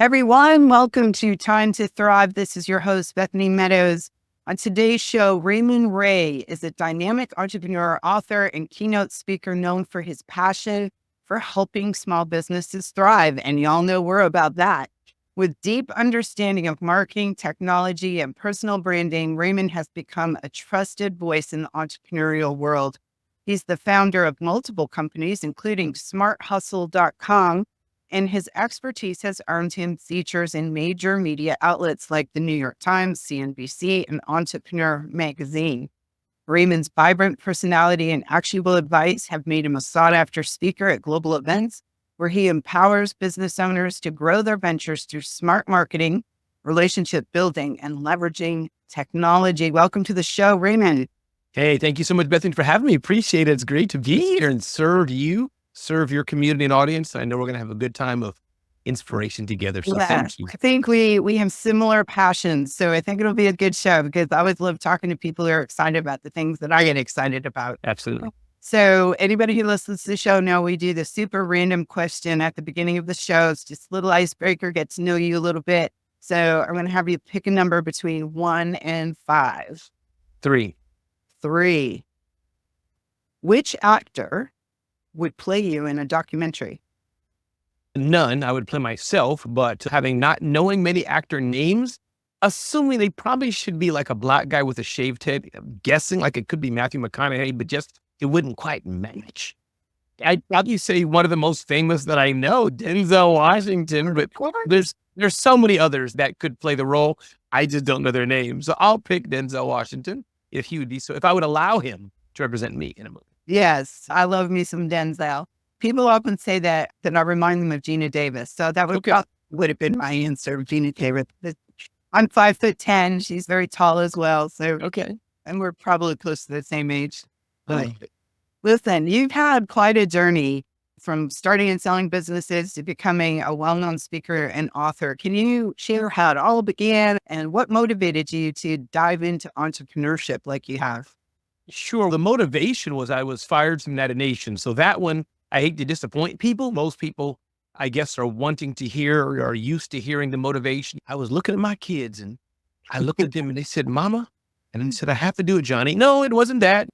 Everyone, welcome to Time to Thrive. This is your host, Bethany Meadows. On today's show, Ramon Ray is a dynamic entrepreneur, author, and keynote speaker known for his passion for helping small businesses thrive. And y'all know we're about that. With deep understanding of marketing, technology, and personal branding, Ramon has become a trusted voice in the entrepreneurial world. He's the founder of multiple companies, including smarthustle.com, and his expertise has earned him features in major media outlets like the New York Times, CNBC, and Entrepreneur magazine. Ramon's vibrant personality and actionable advice have made him a sought-after speaker at global events, where he empowers business owners to grow their ventures through smart marketing, relationship building, and leveraging technology. Welcome to the show, Ramon. Hey, thank you so much, Bethany, for having me. Appreciate it. It's great to be here and serve your community and audience. I know we're going to have a good time of inspiration together. So thank you. I think we have similar passions. So I think it'll be a good show because I always love talking to people who are excited about the things that I get excited about. Absolutely. So anybody who listens to the show know we do the super random question at the beginning of the show. It's just a little icebreaker, get to know you a little bit. So I'm going to have you pick a number between 1 and 5. 3. 3. Which actor would play you in a documentary? None. I would play myself, but having not knowing many actor names, assuming they probably should be like a black guy with a shaved head, I'm guessing like it could be Matthew McConaughey, but just it wouldn't quite match. I'd probably say one of the most famous that I know, Denzel Washington, but there's so many others that could play the role. I just don't know their names. So I'll pick Denzel Washington if I would allow him to represent me in a movie. Yes, I love me some Denzel. People often say that I remind them of Gina Davis. So that would have been my answer, Gina Davis. I'm 5'10". She's very tall as well. So and we're probably close to the same age. But listen, you've had quite a journey from starting and selling businesses to becoming a well-known speaker and author. Can you share how it all began and what motivated you to dive into entrepreneurship like you have? Sure. The motivation was I was fired from the United Nations. So that one, I hate to disappoint people. Most people, I guess, are wanting to hear or are used to hearing the motivation. I was looking at my kids and I looked at them and they said, Mama. And I said, I have to do it, Johnny. No, it wasn't that.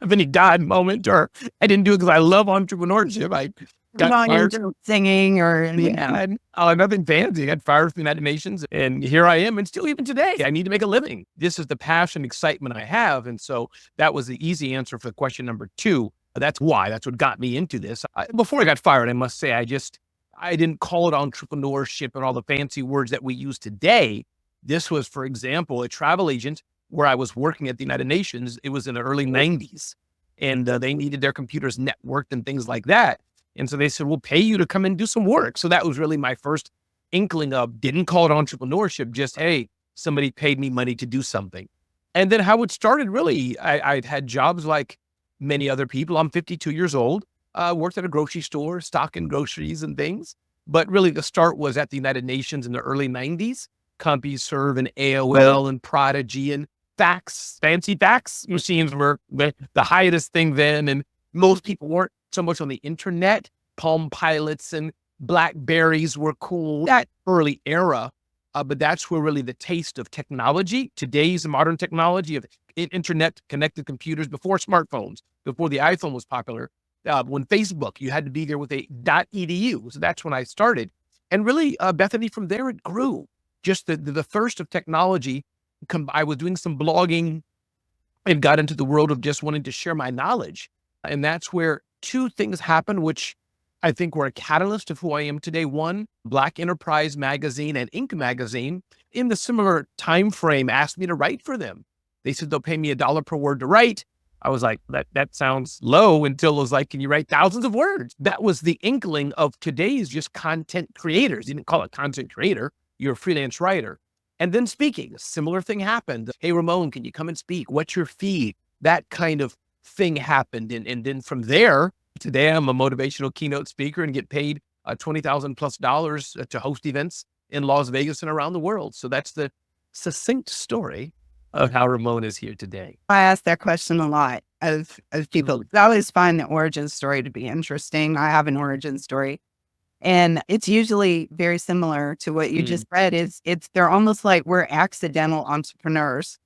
Of any God moment, or I didn't do it because I love entrepreneurship. I got fired singing or nothing fancy. I got fired from the United Nations, and here I am, and still even today, I need to make a living. This is the passion, excitement I have, and so that was the easy answer for question number 2. That's why. That's what got me into this. Before I got fired, I must say, I didn't call it entrepreneurship and all the fancy words that we use today. This was, for example, a travel agent where I was working at the United Nations. It was in the early 90s, and they needed their computers networked and things like that. And so they said, we'll pay you to come and do some work. So that was really my first inkling of, didn't call it entrepreneurship, just, hey, somebody paid me money to do something. And then how it started, really, I'd had jobs like many other people. I'm 52 years old, worked at a grocery store, stocking groceries and things. But really the start was at the United Nations in the early 90s. CompuServe and AOL and Prodigy and fancy fax machines were the highest thing then. And most people weren't so much on the internet. Palm Pilots and Blackberries were cool, that early era. But that's where really the taste of technology, today's modern technology of internet connected computers before smartphones, before the iPhone was popular. When Facebook, you had to be there with a .edu. So that's when I started. And really, Bethany, from there it grew. Just the thirst of technology. I was doing some blogging and got into the world of just wanting to share my knowledge. And that's where 2 things happened, which I think were a catalyst of who I am today. One, Black Enterprise magazine and Inc. magazine in the similar time frame asked me to write for them. They said they'll pay me $1 per word to write. I was like, that sounds low, until it was like, can you write thousands of words? That was the inkling of today's just content creators. You didn't call it content creator. You're a freelance writer. And then speaking, a similar thing happened. Hey, Ramon, can you come and speak? What's your fee? That kind of thing happened. And then from there, today I'm a motivational keynote speaker and get paid $20,000+ to host events in Las Vegas and around the world. So that's the succinct story of how Ramon is here today. I ask that question a lot of people. I always find the origin story to be interesting. I have an origin story. And it's usually very similar to what you just read. They're almost like we're accidental entrepreneurs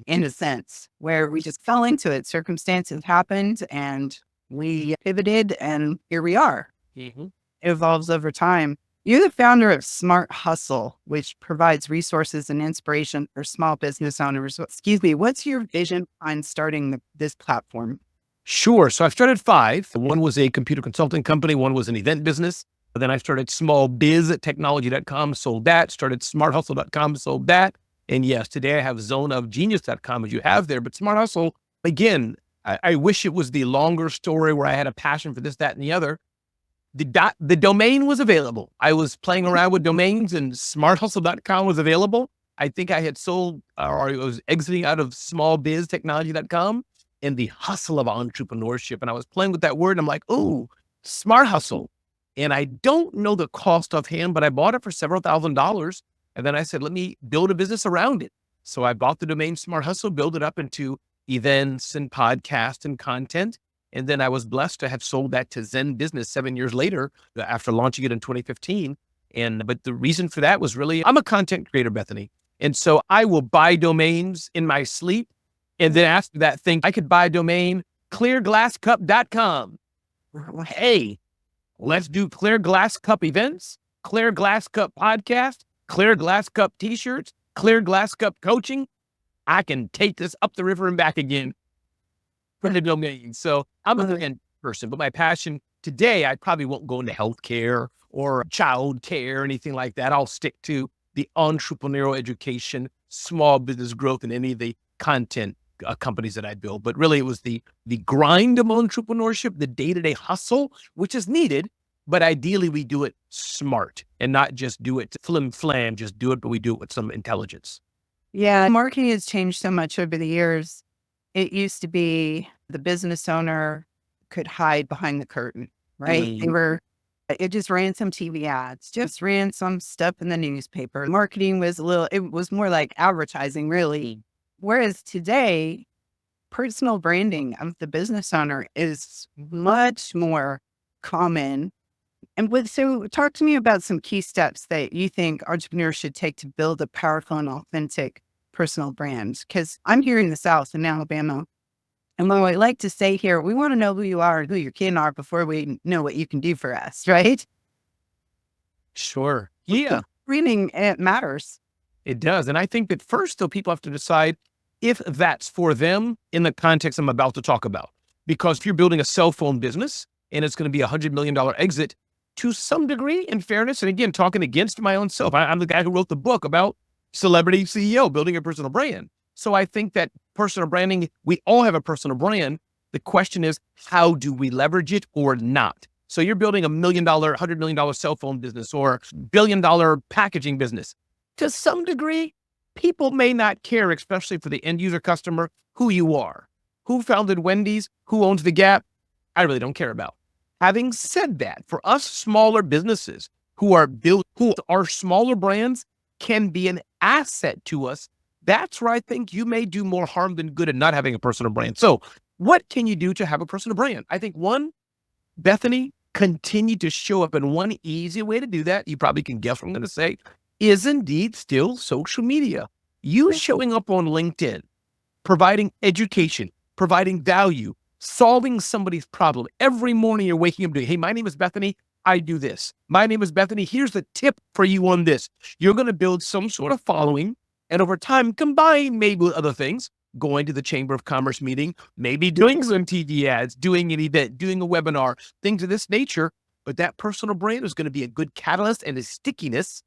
in a sense, where we just fell into it. Circumstances happened and we pivoted and here we are. Mm-hmm. It evolves over time. You're the founder of Smart Hustle, which provides resources and inspiration for small business owners. Excuse me, what's your vision on starting this platform? Sure. So I've started 5. One was a computer consulting company. One was an event business. Then I started small biz at technology.com, sold that, started smarthustle.com, sold that. And yes, today I have zoneofgenius.com as you have there. But Smart Hustle, again, I wish it was the longer story where I had a passion for this, that, and the other. The domain was available. I was playing around with domains and smarthustle.com was available. I think I had sold or I was exiting out of smallbiztechnology.com and the hustle of entrepreneurship. And I was playing with that word and I'm like, oh, Smart Hustle. And I don't know the cost offhand, but I bought it for several $1,000s. And then I said, let me build a business around it. So I bought the domain Smart Hustle, build it up into events and podcasts and content. And then I was blessed to have sold that to Zen Business 7 years later after launching it in 2015. But the reason for that was really, I'm a content creator, Bethany. And so I will buy domains in my sleep. And then after that I could buy a domain, clearglasscup.com. Hey, let's do Clear Glass Cup events, Clear Glass Cup podcast, Clear Glass Cup t-shirts, Clear Glass Cup coaching. I can take this up the river and back again for the domain. So I'm a fan person, but my passion today, I probably won't go into healthcare or child care or anything like that. I'll stick to the entrepreneurial education, small business growth, and any of the content companies that I build. But really, it was the grind of entrepreneurship, the day-to-day hustle, which is needed. But ideally, we do it smart and not just do it flim-flam, just do it, but we do it with some intelligence. Yeah, marketing has changed so much over the years. It used to be the business owner could hide behind the curtain, right? It just ran some TV ads, just ran some stuff in the newspaper. Marketing was it was more like advertising, really. Whereas today, personal branding of the business owner is much more common. And so talk to me about some key steps that you think entrepreneurs should take to build a powerful and authentic personal brand. Because I'm here in the South in Alabama. And what I like to say here, we want to know who you are and who your kin are before we know what you can do for us, right? Sure. Yeah. Branding, it matters. It does. And I think that first, though, people have to decide if that's for them in the context I'm about to talk about. Because if you're building a cell phone business and it's going to be $100 million exit, to some degree, in fairness, and again, talking against my own self, I'm the guy who wrote the book about celebrity CEO, building a personal brand. So I think that personal branding, we all have a personal brand. The question is, how do we leverage it or not? So you're building $1 million, $100 million cell phone business or $1 billion packaging business. To some degree, people may not care, especially for the end user customer, who you are. Who founded Wendy's? Who owns the Gap? I really don't care about. Having said that, for us smaller businesses who are smaller brands can be an asset to us. That's where I think you may do more harm than good in not having a personal brand. So what can you do to have a personal brand? I think one, Bethany, continue to show up. And one easy way to do that, you probably can guess what I'm going to say, is indeed still social media. You showing up on LinkedIn, providing education, providing value, solving somebody's problem. Every morning you're waking up doing, hey, my name is Bethany. I do this. My name is Bethany. Here's the tip for you on this. You're going to build some sort of following. And over time, combine maybe with other things, going to the Chamber of Commerce meeting, maybe doing some TV ads, doing an event, doing a webinar, things of this nature. But that personal brand is going to be a good catalyst and a stickiness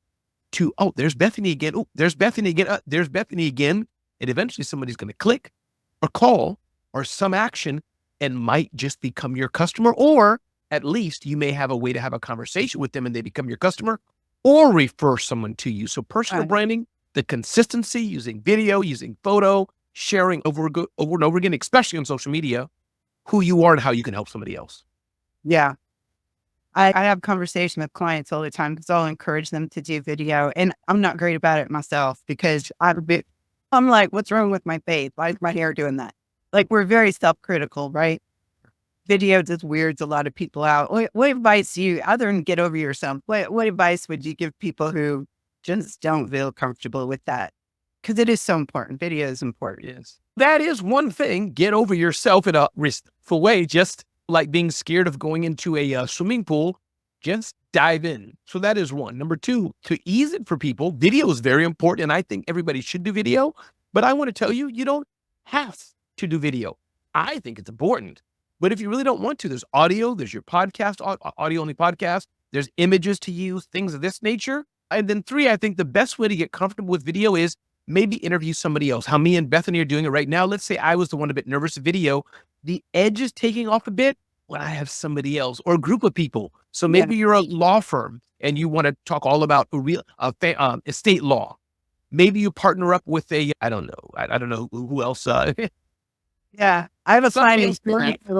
to, oh, there's Bethany again. Oh, there's Bethany again. There's Bethany again. And eventually somebody's going to click or call or some action and might just become your customer, or at least you may have a way to have a conversation with them and they become your customer or refer someone to you. So personal branding, the consistency, using video, using photo, sharing over and over again, especially on social media, who you are and how you can help somebody else. Yeah. I have conversation with clients all the time because I'll encourage them to do video. And I'm not great about it myself because I'm like, what's wrong with my face? Why is my hair doing that? Like, we're very self-critical, right? Video just weirds a lot of people out. What advice do you, other than get over yourself, what advice would you give people who just don't feel comfortable with that? Because it is so important. Video is important. Yes. That is one thing. Get over yourself in a respectful way, just like being scared of going into a swimming pool. Just dive in. So that is one. Number two, to ease it for people, video is very important. And I think everybody should do video. But I want to tell you, you don't have to do video. I think it's important. But if you really don't want to, there's audio, there's your podcast, audio only podcast, there's images to use, things of this nature. And then three, I think the best way to get comfortable with video is maybe interview somebody else. How me and Bethany are doing it right now. Let's say I was the one a bit nervous of video. The edge is taking off a bit when I have somebody else or a group of people. So maybe you're a law firm and you want to talk all about estate law. Maybe you partner up with I don't know. I don't know who else. Yeah. I have a client who's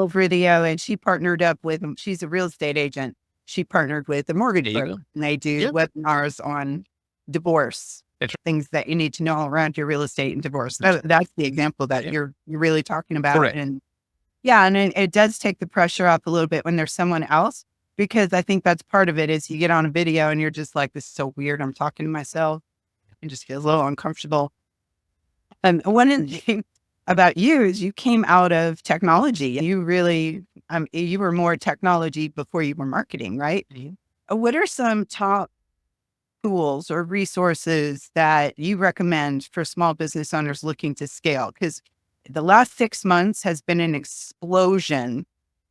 video and she partnered up with, she's a real estate agent. She partnered with a mortgage broker and they do webinars on divorce. Things that you need to know around your real estate and divorce. That's the example that you're really talking about. Correct. And it does take the pressure off a little bit when there's someone else, because I think that's part of it is you get on a video and you're just like, this is so weird. I'm talking to myself. It just feels a little uncomfortable. And one of the things about you is you came out of technology. You really, you were more technology before you were marketing, right? Mm-hmm. What are some top tools or resources that you recommend for small business owners looking to scale? Because the last 6 months has been an explosion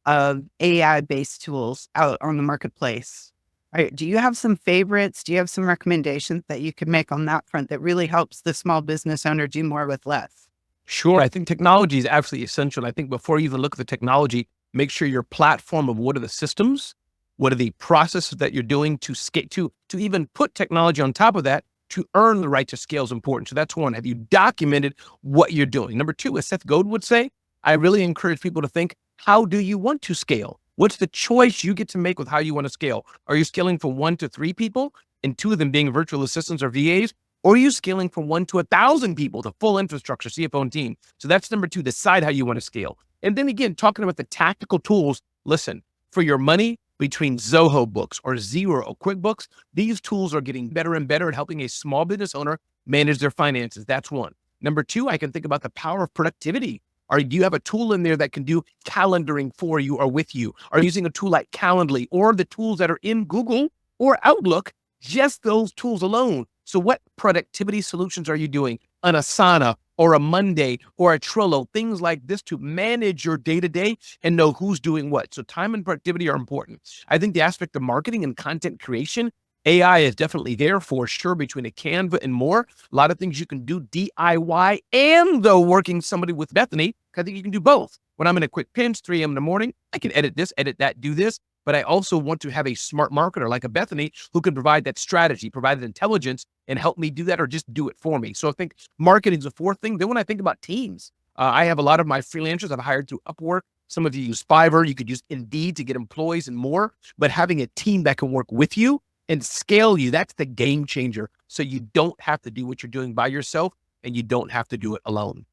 of AI-based tools out on the marketplace. Right. Do you have some favorites? Do you have some recommendations that you could make on that front that really helps the small business owner do more with less? Sure. I think technology is absolutely essential. I think before you even look at the technology, make sure your platform of what are the systems, what are the processes that you're doing to scale, to even put technology on top of that to earn the right to scale is important. So that's one. Have you documented what you're doing? Number two, as Seth Godin would say, I really encourage people to think, how do you want to scale? What's the choice you get to make with how you want to scale? Are you scaling from 1 to 3 people and 2 of them being virtual assistants or VAs? Or are you scaling from 1 to 1,000 people to full infrastructure, CFO and team? So that's number two, decide how you want to scale. And then again, talking about the tactical tools, listen, for your money, between Zoho Books or Xero or QuickBooks, these tools are getting better and better at helping a small business owner manage their finances. That's one. Number two, I can think about the power of productivity. Or do you have a tool in there that can do calendaring for you or with you? Are you using a tool like Calendly or the tools that are in Google or Outlook? Just those tools alone. So what productivity solutions are you doing? An Asana or a Monday or a Trello, things like this to manage your day-to-day and know who's doing what. So time and productivity are important. I think the aspect of marketing and content creation, AI is definitely there for sure between a Canva and more. A lot of things you can do DIY and though working somebody with Bethany, I think you can do both. When I'm in a quick pinch, 3 a.m. in the morning, I can edit this, edit that, do this. But I also want to have a smart marketer like a Bethany who can provide that strategy, provide that intelligence and help me do that or just do it for me. So I think marketing is the fourth thing. Then when I think about teams, I have a lot of my freelancers I've hired through Upwork. Some of you use Fiverr. You could use Indeed to get employees and more. But having a team that can work with you and scale you, that's the game changer. So you don't have to do what you're doing by yourself and you don't have to do it alone.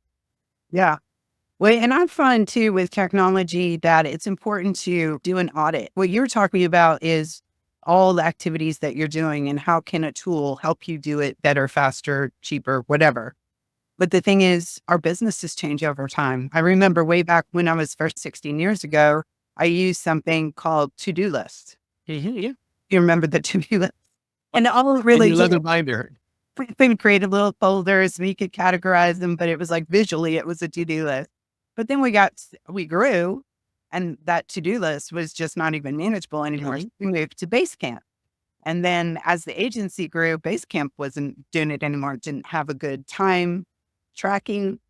Yeah. Well, and I find too with technology that it's important to do an audit. What you're talking about is all the activities that you're doing and how can a tool help you do it better, faster, cheaper, whatever. But the thing is, our businesses change over time. I remember way back when I was first 16 years ago, I used something called to-do list. Mm-hmm, yeah. You remember the to-do list? And all really and leather binder. We created little folders and you could categorize them, but it was like visually, it was a to-do list. But then we grew and that to-do list was just not even manageable anymore. Mm-hmm. We moved to Basecamp. And then as the agency grew, Basecamp wasn't doing it anymore. It didn't have a good time tracking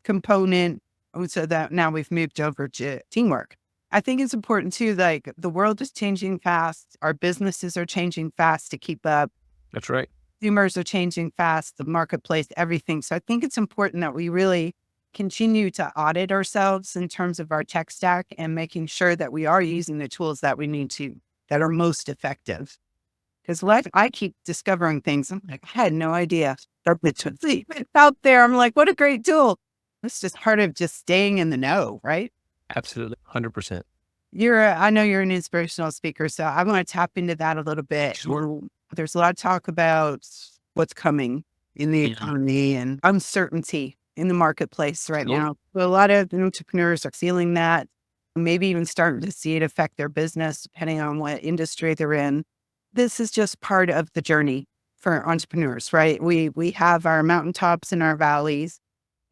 component. So that now we've moved over to Teamwork. I think it's important too, like the world is changing fast. Our businesses are changing fast to keep up. That's right. Consumers are changing fast, the marketplace, everything. So I think it's important that we really continue to audit ourselves in terms of our tech stack and making sure that we are using the tools that we need to, that are most effective. Because I keep discovering things. I'm like, I had no idea. It's out there. I'm like, what a great tool. It's just part of just staying in the know, right? Absolutely. 100%. I know you're an inspirational speaker, so I want to tap into that a little bit. Sure. There's a lot of talk about what's coming in the economy and uncertainty in the marketplace right Sure. now. So a lot of entrepreneurs are feeling that, maybe even starting to see it affect their business, depending on what industry they're in. This is just part of the journey for entrepreneurs, right? We have our mountaintops and our valleys.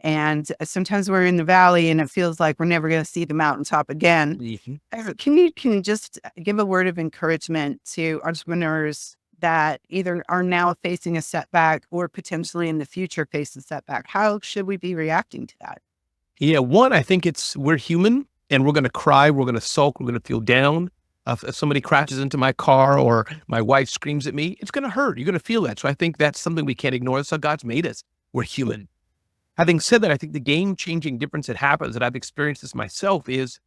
And sometimes we're in the valley and it feels like we're never going to see the mountaintop again. Mhm. Can you just give a word of encouragement to entrepreneurs that either are now facing a setback or potentially in the future face a setback? How should we be reacting to that? Yeah. One, I think we're human and we're going to cry. We're going to sulk. We're going to feel down. If somebody crashes into my car or my wife screams at me, it's going to hurt. You're going to feel that. So I think that's something we can't ignore. That's how God's made us. We're human. Having said that, I think the game-changing difference that happens, that I've experienced this myself, is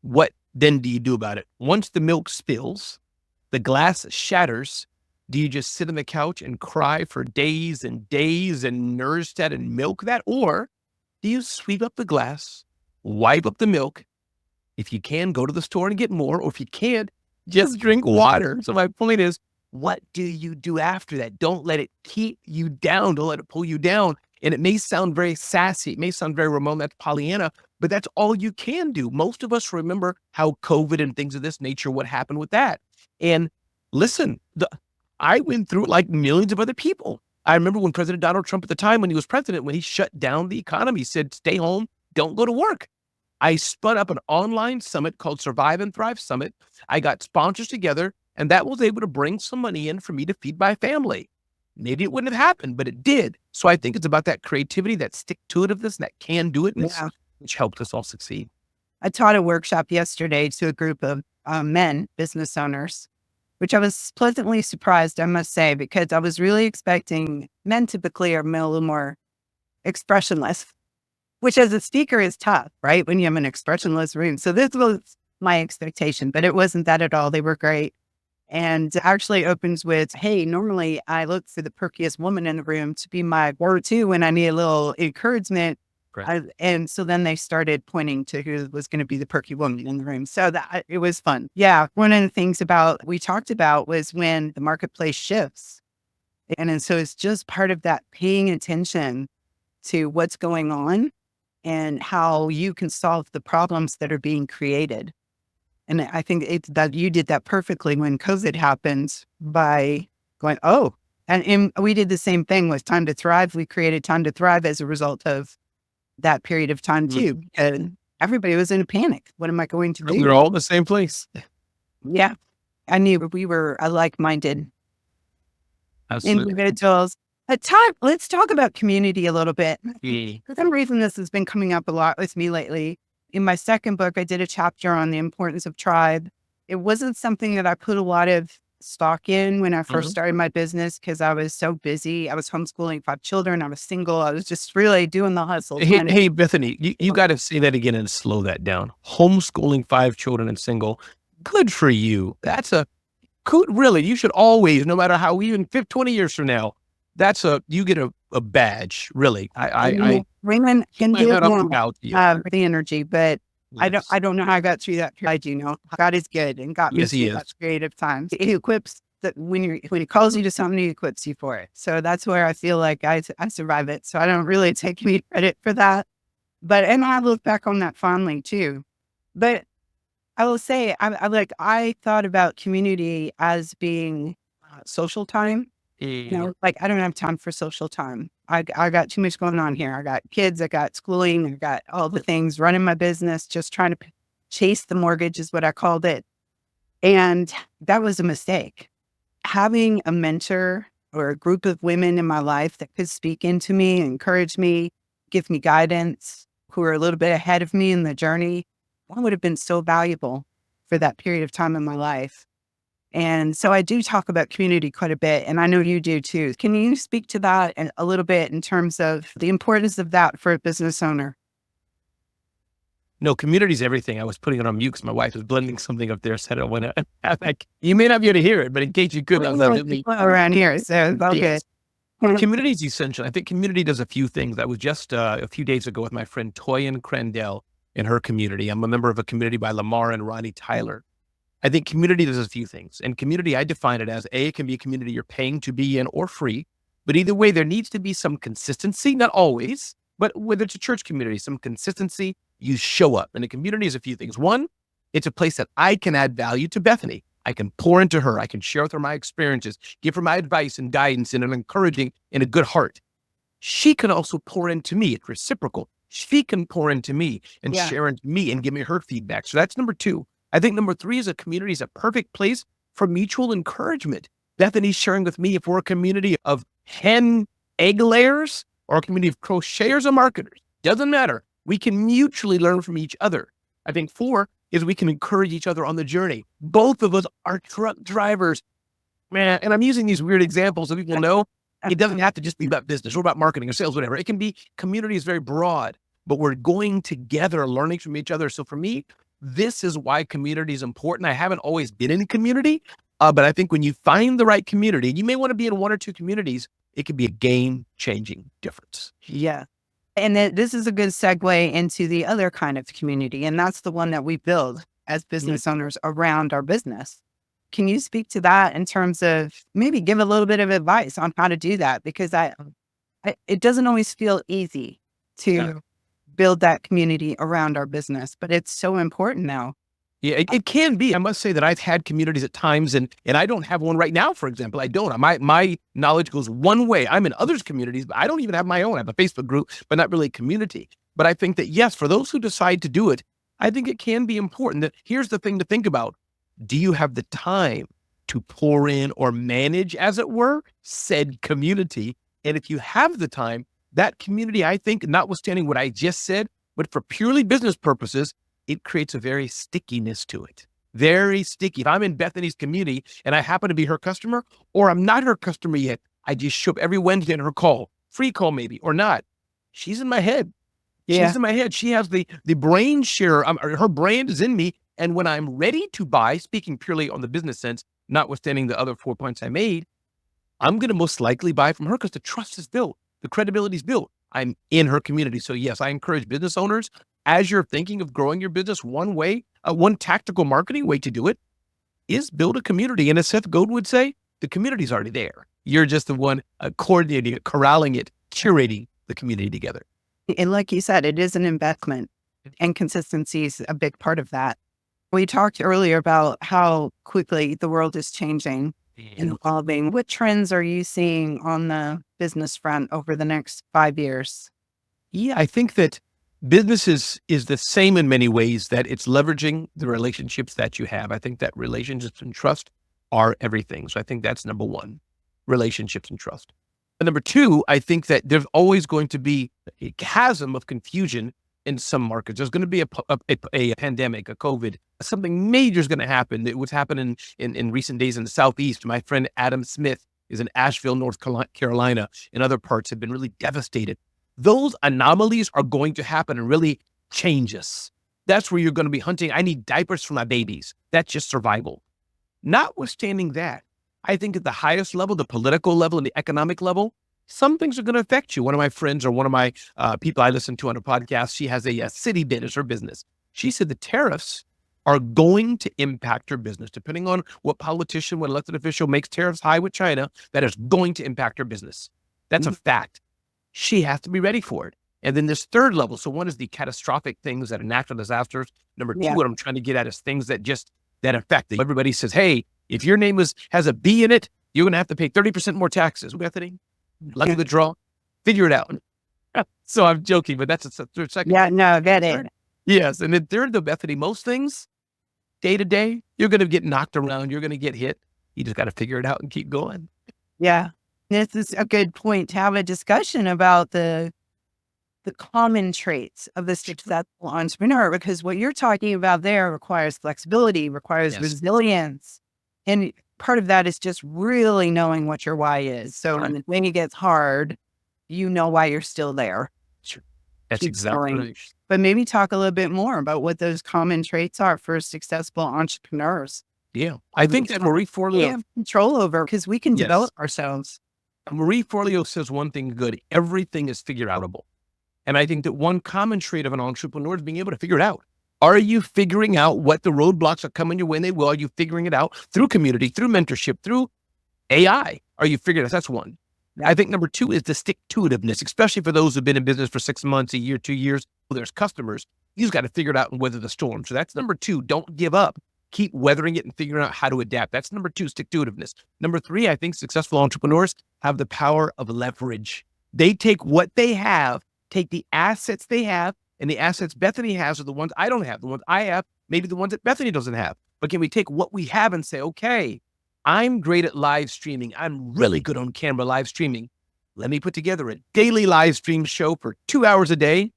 what then do you do about it? Once the milk spills, the glass shatters, do you just sit on the couch and cry for days and nurse that and milk that? Or do you sweep up the glass, wipe up the milk? If you can, go to the store and get more, or if you can't, just drink water. So my point is, what do you do after that? Don't let it keep you down. Don't let it pull you down. And it may sound very sassy. It may sound very Ramon, that's Pollyanna, but that's all you can do. Most of us remember how COVID and things of this nature, what happened with that. And listen, I went through it like millions of other people. I remember when President Donald Trump at the time, when he was president, when he shut down the economy, said, stay home, don't go to work. I spun up an online summit called Survive and Thrive Summit. I got sponsors together, and that was able to bring some money in for me to feed my family. Maybe it wouldn't have happened, but it did. So I think it's about that creativity, that stick-to-itiveness, that can-do-itness, which helped us all succeed. I taught a workshop yesterday to a group of men, business owners, which I was pleasantly surprised, I must say, because I was really expecting men typically are a little more expressionless, which as a speaker is tough, right? When you have an expressionless room. So this was my expectation, but it wasn't that at all. They were great. And actually opens with, hey, normally I look for the perkiest woman in the room to be my go-to when I need a little encouragement. And so then they started pointing to who was going to be the perky woman in the room. So that it was fun. Yeah. One of the things we talked about was when the marketplace shifts. And so it's just part of that paying attention to what's going on and how you can solve the problems that are being created. And I think that you did that perfectly when COVID happened by going, oh, and we did the same thing with Time to Thrive. We created Time to Thrive as a result of that period of time too. And everybody was in a panic. What am I going to do? We were all in the same place. Yeah. I knew we were a like-minded individuals. Let's talk about community a little bit. For some reason, this has been coming up a lot with me lately. In my second book, I did a chapter on the importance of tribe. It wasn't something that I put a lot of stock in when I first started my business because I was so busy. I was homeschooling 5 children. I was single. I was just really doing the hustle. Hey, Bethany, you got to say that again and slow that down. Homeschooling 5 children and single. Good for you. That's really, you should always, no matter how, even 20 years from now, you get a badge, really. Raymond can do it more, the energy, but yes. I don't know how I got through that. I do know God is good and got me through that creative times. He equips that when he calls you to something, he equips you for it. So that's where I feel like I survive it. So I don't really take any credit for that. And I look back on that fondly too. But I will say, I thought about community as being social time. I don't have time for social time. I got too much going on here. I got kids, I got schooling, I got all the things, running my business, just trying to chase the mortgage is what I called it. And that was a mistake. Having a mentor or a group of women in my life that could speak into me, encourage me, give me guidance, who are a little bit ahead of me in the journey, that would have been so valuable for that period of time in my life. And so I do talk about community quite a bit, and I know you do too. Can you speak to that a little bit in terms of the importance of that for a business owner? No, community is everything. I was putting it on mute because my wife was blending something up there. So I don't want to, you may not be able to hear it, but in case you could. Around here, so it's all good. Community is essential. I think community does a few things. I was just a few days ago with my friend Toyin Crandell, in her community. I'm a member of a community by Lamar and Ronnie Tyler. I think community does a few things. And community, I define it as it can be a community you're paying to be in or free. But either way, there needs to be some consistency, not always, but whether it's a church community, some consistency, you show up. And a community is a few things. One, it's a place that I can add value to Bethany. I can pour into her. I can share with her my experiences, give her my advice and guidance in an encouraging and a good heart. She can also pour into me. It's reciprocal. She can pour into me and share into me and give me her feedback. So that's number two. I think number three is a community is a perfect place for mutual encouragement. Bethany's sharing with me if we're a community of hen egg layers or a community of crocheters or marketers. Doesn't matter. We can mutually learn from each other. I think four is we can encourage each other on the journey. Both of us are truck drivers. Man, and I'm using these weird examples so people know it doesn't have to just be about business or about marketing or sales, whatever. It can be, community is very broad, but we're going together, learning from each other. So for me, this is why community is important. I haven't always been in community, but I think when you find the right community, you may want to be in one or two communities, it could be a game-changing difference. Yeah. And this is a good segue into the other kind of community, and that's the one that we build as business owners around our business. Can you speak to that in terms of maybe give a little bit of advice on how to do that? Because it doesn't always feel easy to build that community around our business, but it's so important now. Yeah, it can be. I must say that I've had communities at times, and I don't have one right now, for example. I don't. My knowledge goes one way. I'm in others' communities, but I don't even have my own. I have a Facebook group, but not really a community. But I think that, yes, for those who decide to do it, I think it can be important that here's the thing to think about. Do you have the time to pour in or manage, as it were, said community? And if you have the time, that community, I think, notwithstanding what I just said, but for purely business purposes, it creates a very stickiness to it. Very sticky. If I'm in Bethany's community and I happen to be her customer, or I'm not her customer yet, I just show up every Wednesday in her call, free call maybe, or not. She's in my head. She's in my head. She has the brain share. Her brand is in me. And when I'm ready to buy, speaking purely on the business sense, notwithstanding the other 4 points I made, I'm going to most likely buy from her because the trust is built. The credibility is built. I'm in her community. So yes, I encourage business owners, as you're thinking of growing your business, one tactical marketing way to do it is build a community. And as Seth Godin would say, the community's already there. You're just the one coordinating it, corralling it, curating the community together. And like you said, it is an investment, and consistency is a big part of that. We talked earlier about how quickly the world is changing and evolving. What trends are you seeing on the business front over the next 5 years? Yeah, I think that business is the same in many ways, that it's leveraging the relationships that you have. I think that relationships and trust are everything. So I think that's number one, relationships and trust. And number two, I think that there's always going to be a chasm of confusion in some markets. There's going to be a pandemic, a COVID, something major is going to happen. It was happening in recent days in the Southeast. My friend Adam Smith is in Asheville, North Carolina, and other parts have been really devastated. Those anomalies are going to happen and really change us. That's where you're going to be hunting. I need diapers for my babies. That's just survival. Notwithstanding that, I think at the highest level, the political level and the economic level, some things are going to affect you. One of my friends, or one of my people I listen to on a podcast, she has a city bid as her business. She said the tariffs are going to impact her business. Depending on what politician, what elected official makes tariffs high with China, that is going to impact her business. That's a fact. She has to be ready for it. And then this third level. So one is the catastrophic things that are natural disasters. Number two, what I'm trying to get at is things that affect it. Everybody says, hey, if your name has a B in it, you're going to have to pay 30% more taxes. Bethany, luck of the draw, figure it out. So I'm joking, but that's a third second. Yeah, no, I get it. Yes. And then third, though, Bethany, most things day to day, you're going to get knocked around. You're going to get hit. You just got to figure it out and keep going. Yeah. This is a good point to have a discussion about the common traits of the successful entrepreneur, because what you're talking about there requires flexibility, requires resilience. And part of that is just really knowing what your why is. So when it gets hard, you know why you're still there. Sure. That's exactly right. But maybe talk a little bit more about what those common traits are for successful entrepreneurs. Yeah. I think that Marie Forleo have control over, because we can develop ourselves. Marie Forleo says one thing good: everything is figure outable. And I think that one common trait of an entrepreneur is being able to figure it out. Are you figuring out what the roadblocks are coming your way? And they will. Are you figuring it out through community, through mentorship, through AI? Are you figuring it out? That's one. I think number two is the stick-to-itiveness, especially for those who've been in business for 6 months, a year, 2 years. Well, there's customers. You've got to figure it out and weather the storm. So that's number two. Don't give up. Keep weathering it and figuring out how to adapt. That's number two, stick-to-itiveness. Number three, I think successful entrepreneurs have the power of leverage. They take what they have, take the assets they have, and the assets Bethany has are the ones I don't have. The ones I have, maybe the ones that Bethany doesn't have. But can we take what we have and say, okay, I'm great at live streaming. I'm really good on camera live streaming. Let me put together a daily live stream show for 2 hours a day.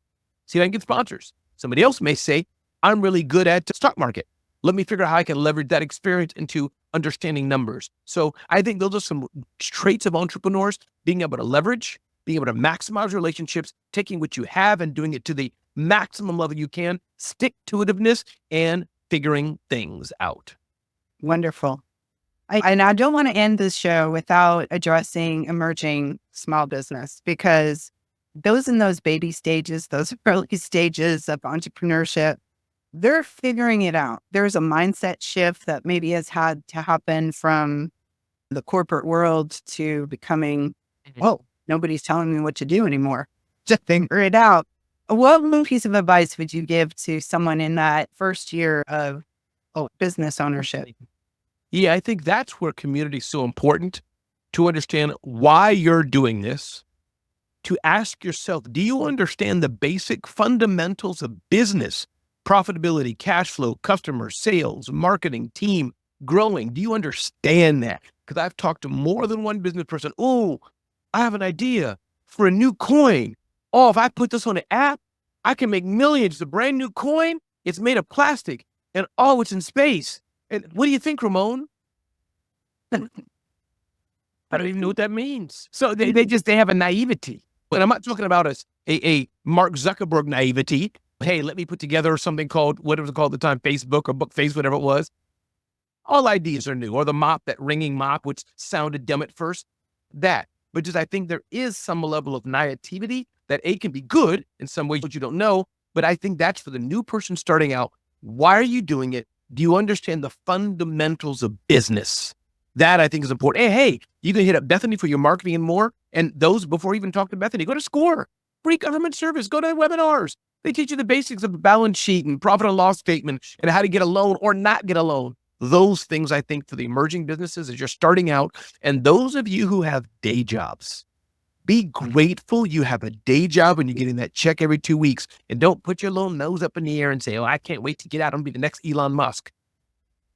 See if I can get sponsors. Somebody else may say, I'm really good at the stock market. Let me figure out how I can leverage that experience into understanding numbers. So I think those are some traits of entrepreneurs: being able to leverage, being able to maximize relationships, taking what you have and doing it to the maximum level you can, stick-to-itiveness, and figuring things out. Wonderful. And I don't want to end this show without addressing emerging small business, because those in those baby stages, those early stages of entrepreneurship, they're figuring it out. There's a mindset shift that maybe has had to happen from the corporate world to becoming, oh, nobody's telling me what to do anymore. Just figure it out. What one piece of advice would you give to someone in that first year of business ownership? Yeah, I think that's where community is so important, to understand why you're doing this, to ask yourself, do you understand the basic fundamentals of business, profitability, cash flow, customer, sales, marketing, team, growing? Do you understand that? Because I've talked to more than one business person. Oh, I have an idea for a new coin. Oh, if I put this on an app, I can make millions. It's a brand new coin. It's made of plastic, and oh, it's in space. And what do you think, Ramon? I don't even know what that means. So they have a naivety. But I'm not talking about a Mark Zuckerberg naivety. Hey, let me put together something called, what was it called at the time, Facebook or Bookface, whatever it was. All ideas are new. Or the mop, that ringing mop, which sounded dumb at first. That. But just I think there is some level of naivety that can be good in some ways, which you don't know. But I think that's for the new person starting out. Why are you doing it? Do you understand the fundamentals of business? That I think is important. Hey, you can hit up Bethany for your marketing and more. And those, before you even talk to Bethany, go to SCORE, free government service, go to webinars. They teach you the basics of the balance sheet and profit and loss statement and how to get a loan or not get a loan. Those things, I think, for the emerging businesses as you're starting out. And those of you who have day jobs, be grateful you have a day job and you're getting that check every 2 weeks. And don't put your little nose up in the air and say, oh, I can't wait to get out and be the next Elon Musk.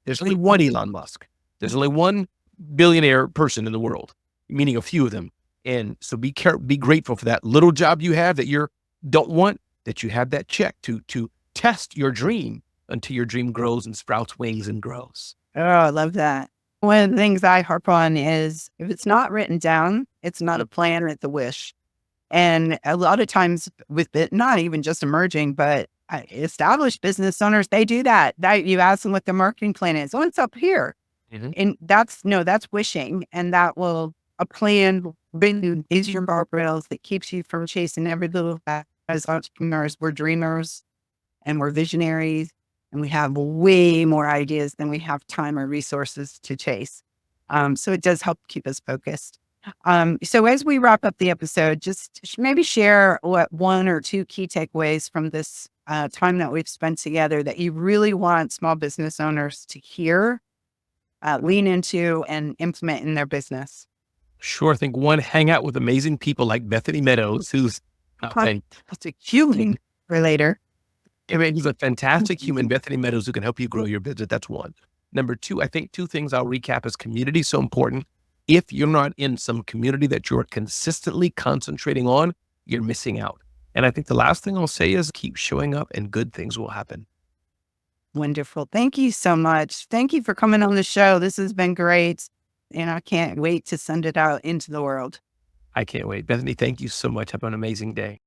There's only one Elon Musk. There's only one billionaire person in the world, meaning a few of them. And so be grateful for that little job you have that you don't want, that you have that check to test your dream until your dream grows and sprouts wings and grows. Oh, I love that. One of the things I harp on is, if it's not written down, it's not a plan, it's a wish. And a lot of times with it, not even just emerging, but established business owners, they do that. You ask them what their marketing plan is. Oh, it's up here. Mm-hmm. And that's wishing. And that will, a plan is your guardrails that keeps you from chasing every little fact. As entrepreneurs, we're dreamers and we're visionaries, and we have way more ideas than we have time or resources to chase. So it does help keep us focused. So as we wrap up the episode, just maybe share what 1 or 2 key takeaways from this time that we've spent together that you really want small business owners to hear, lean into, and implement in their business. Sure. I think one, hang out with amazing people like Bethany Meadows, who's a fantastic human relator. I mean, he's a fantastic human, Bethany Meadows, who can help you grow your business. That's one. Number 2, I think 2 things I'll recap as community is so important. If you're not in some community that you're consistently concentrating on, you're missing out. And I think the last thing I'll say is keep showing up and good things will happen. Wonderful. Thank you so much. Thank you for coming on the show. This has been great. And I can't wait to send it out into the world. I can't wait. Bethany, thank you so much. Have an amazing day.